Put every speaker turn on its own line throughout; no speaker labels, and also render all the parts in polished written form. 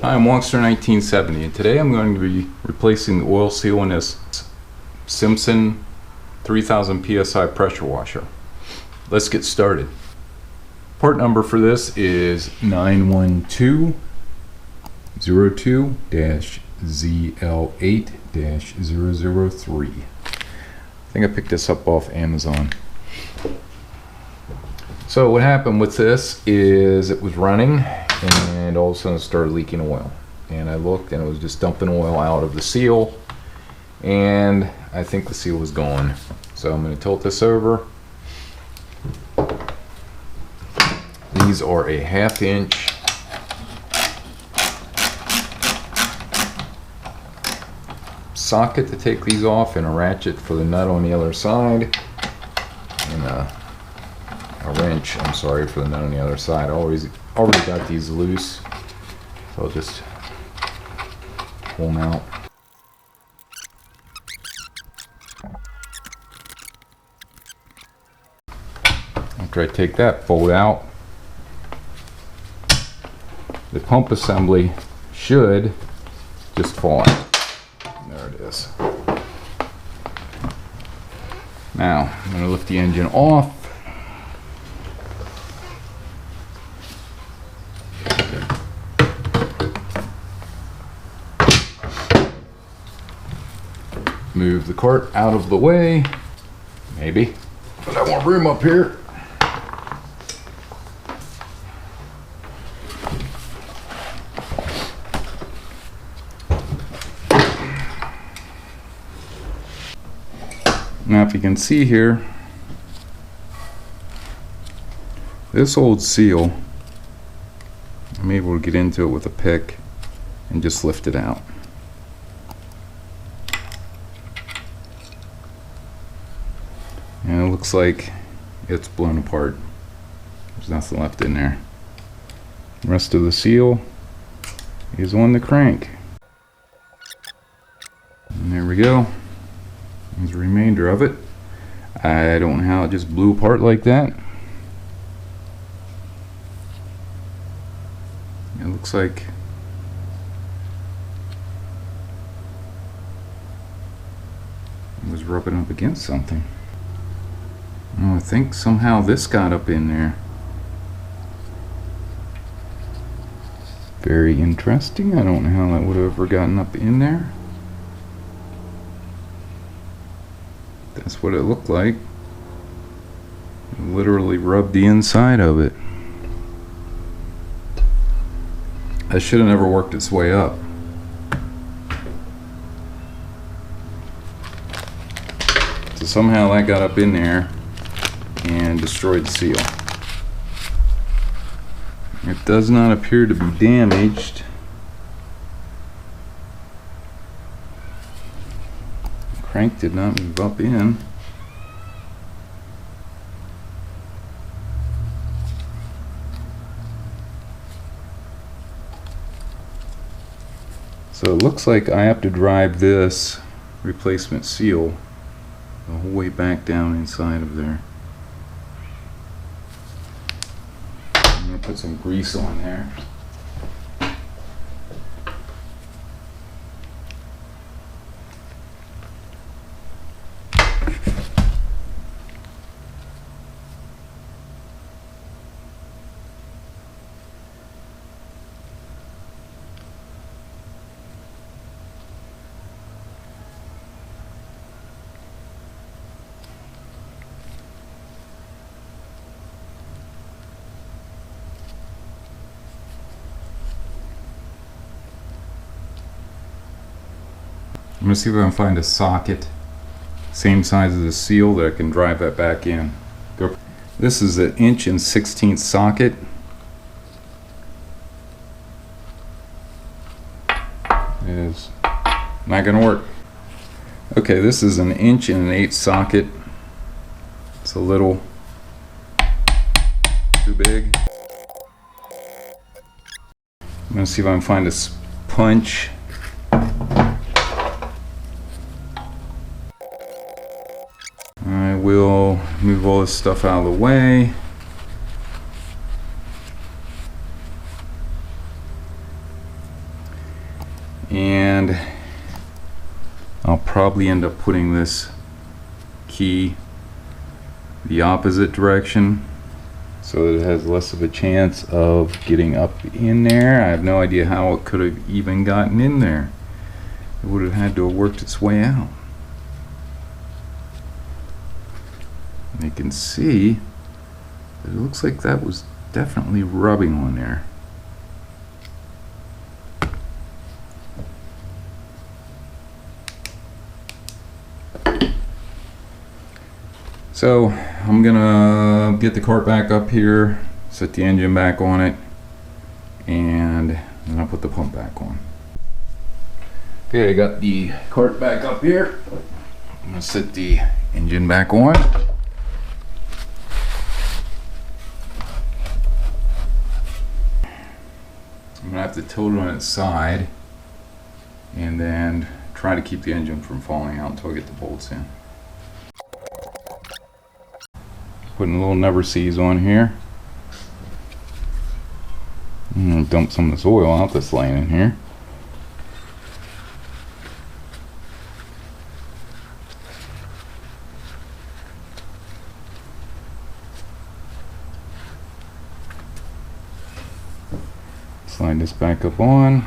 Hi, I'm Wongster 1970, and today I'm going to be replacing the oil seal in this Simpson 3000 psi pressure washer. Let's get started. Part number for this is 91202-ZL8-003. I think I picked this up off Amazon. So what happened with this is it was running and all of a sudden it started leaking oil, and I looked and it was just dumping oil out of the seal, and I think the seal was gone. So I'm going to tilt this over. These are a 1/2 inch socket to take these off, and a ratchet for the nut on the other side, and a wrench, I'm sorry, for the nut on the other side. I already got these loose, so I'll just pull them out. After I take that bolt out, the pump assembly should just fall out. There it is. Now I'm going to lift the engine off. Move the cart out of the way, maybe, but I want room up here. Now if you can see here, this old seal, I'm able to get into it with a pick and just lift it out. And it looks like it's blown apart. There's nothing left in there. The rest of the seal is on the crank. And there we go. There's the remainder of it. I don't know how it just blew apart like that. It looks like it was rubbing up against something. Oh, I think somehow this got up in there. Very interesting. I don't know how that would have ever gotten up in there. That's what it looked like. It literally rubbed the inside of it. That should have never worked its way up. So somehow that got up in there and destroyed the seal. It does not appear to be damaged. The crank did not move up in. So it looks like I have to drive this replacement seal the whole way back down inside of there. I'm going to put some grease on there. I'm going to see if I can find a socket same size as the seal that I can drive that back in. This is an 1" socket. It is not going to work. Okay, this is an 1" socket. It's a little too big. I'm going to see if I can find a punch. I will move all this stuff out of the way. And I'll probably end up putting this key the opposite direction so that it has less of a chance of getting up in there. I have no idea how it could have even gotten in there. It would have had to have worked its way out. And you can see that it looks like that was definitely rubbing on there. So I'm gonna get the cart back up here, set the engine back on it, and then I'll put the pump back on. Okay, I got the cart back up here. I'm gonna set the engine back on. I'm gonna have to tilt it on its side and then try to keep the engine from falling out until I get the bolts in. Putting little never sees on here. I'm gonna dump some of this oil out that's laying in here. Slide this back up on.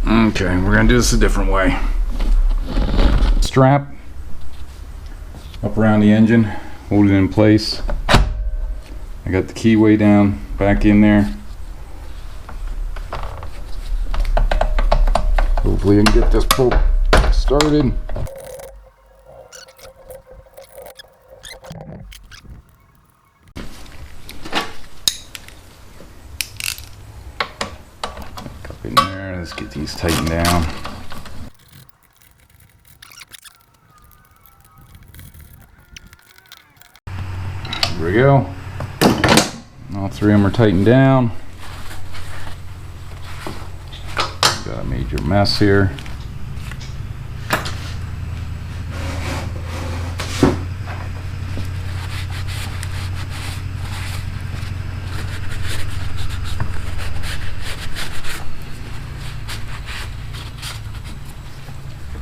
Okay, we're gonna do this a different way. Strap up around the engine, hold it in place. I got the key way down, back in there. Hopefully I can get this pull started. Up in there, let's get these tightened down. Here we go. All three of them are tightened down. Got a major mess here.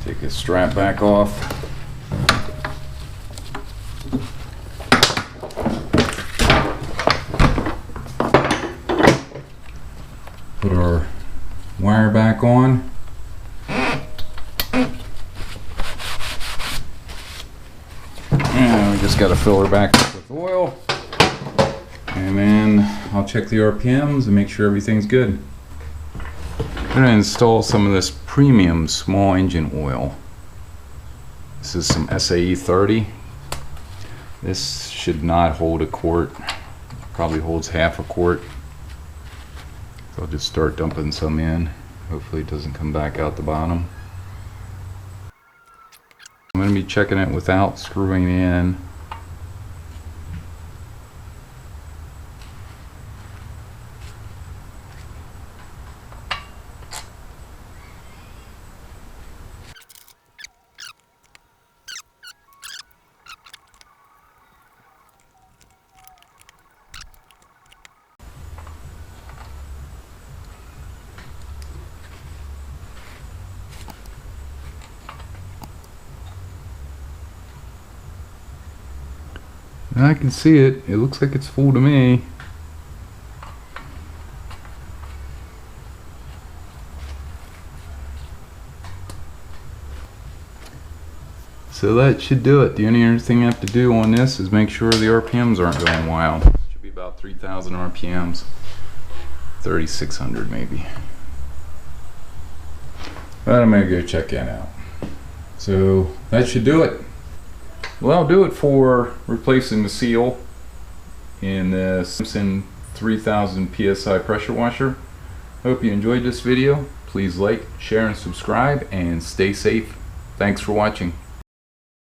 Take this strap back off. Put our wire back on. And we just got to fill her back up with oil. And then I'll check the RPMs and make sure everything's good. I'm going to install some of this premium small engine oil. This is some SAE 30. This should not hold a quart. Probably holds half a quart. So I'll just start dumping some in. Hopefully it doesn't come back out the bottom. I'm going to be checking it without screwing in. I can see it. It looks like it's full to me. So that should do it. The only other thing I have to do on this is make sure the RPMs aren't going wild. It should be about 3,000 RPMs. 3,600 maybe. But I'm gonna go check that out. So that should do it. Well, I'll do it for replacing the seal in the Simpson 3000 PSI pressure washer. Hope you enjoyed this video. Please like, share, and subscribe, and stay safe. Thanks for watching.